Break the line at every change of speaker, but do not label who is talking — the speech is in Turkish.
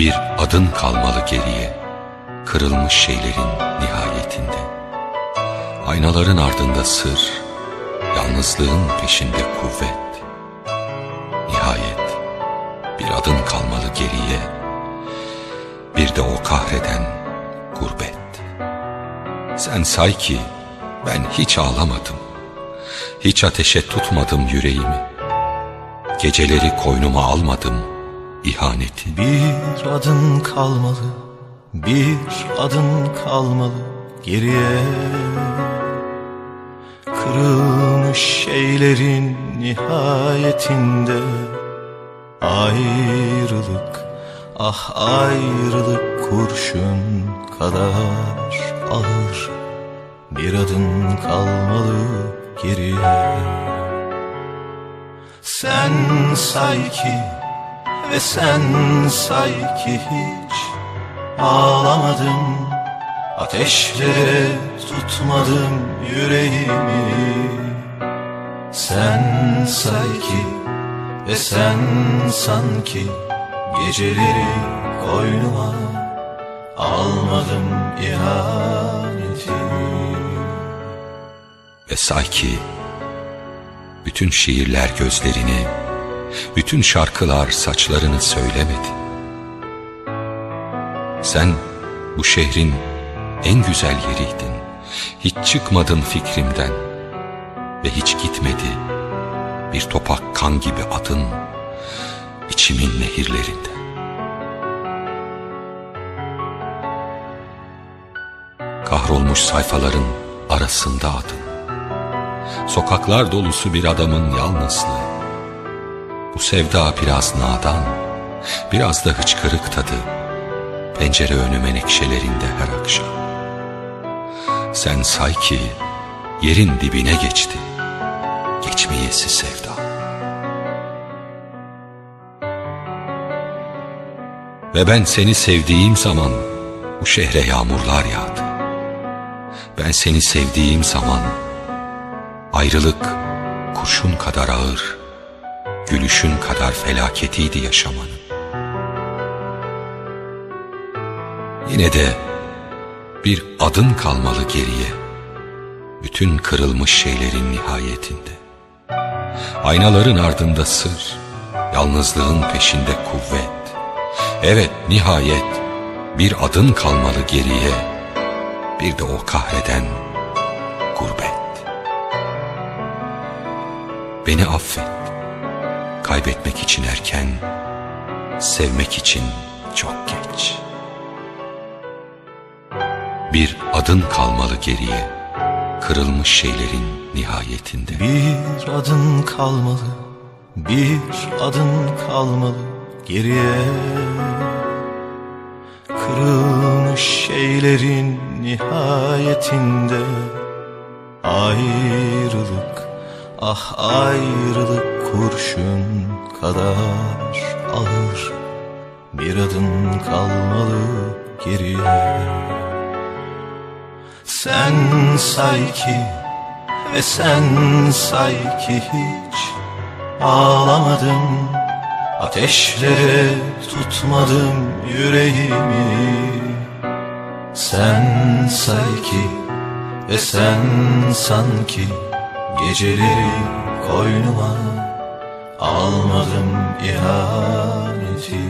Bir adın kalmalı geriye, kırılmış şeylerin nihayetinde. Aynaların ardında sır, yalnızlığın peşinde kuvvet. Nihayet bir adın kalmalı geriye, bir de o kahreden gurbet. Sen say ki ben hiç ağlamadım, hiç ateşe tutmadım yüreğimi. Geceleri koynuma almadım ihaneti.
Bir adın kalmalı, bir adın kalmalı geriye. Kırılmış şeylerin nihayetinde ayrılık, ah ayrılık kurşun kadar ağır. Bir adın kalmalı geriye. Sen say ki ve sen say ki hiç ağlamadım, ateşlere tutmadım yüreğimi. Sen say ki ve sen sanki geceleri koynuma almadım ihaneti.
Ve say ki bütün şiirler gözlerini, bütün şarkılar saçlarını söylemedi. Sen bu şehrin en güzel yeriydin, hiç çıkmadın fikrimden ve hiç gitmedi bir topak kan gibi adın içimin nehirlerinde. Kahrolmuş sayfaların arasında adın, sokaklar dolusu bir adamın yalnızlığı. Bu sevda biraz nadan, biraz da hıçkırık tadı, pencere önü menekşelerinde her akşam. Sen say ki yerin dibine geçti, geçmeyesi sevda. Ve ben seni sevdiğim zaman bu şehre yağmurlar yağdı. Ben seni sevdiğim zaman ayrılık kurşun kadar ağır, gülüşün kadar felaketiydi yaşamanın. Yine de bir adın kalmalı geriye, bütün kırılmış şeylerin nihayetinde. Aynaların ardında sır, yalnızlığın peşinde kuvvet. Evet, nihayet bir adın kalmalı geriye, bir de o kahreden gurbet. Beni affet, kaybetmek için erken, sevmek için çok geç. Bir adın kalmalı geriye, kırılmış şeylerin nihayetinde.
Bir adın kalmalı, bir adın kalmalı geriye. Kırılmış şeylerin nihayetinde ayrılık, ah ayrılık kurşun kadar ağır. Bir adın kalmalı geriye. Sen say ki ve sen say ki hiç ağlamadım, ateşlere tutmadım yüreğimi. Sen say ki ve sen sanki geceleri koynuma almadım ihaneti.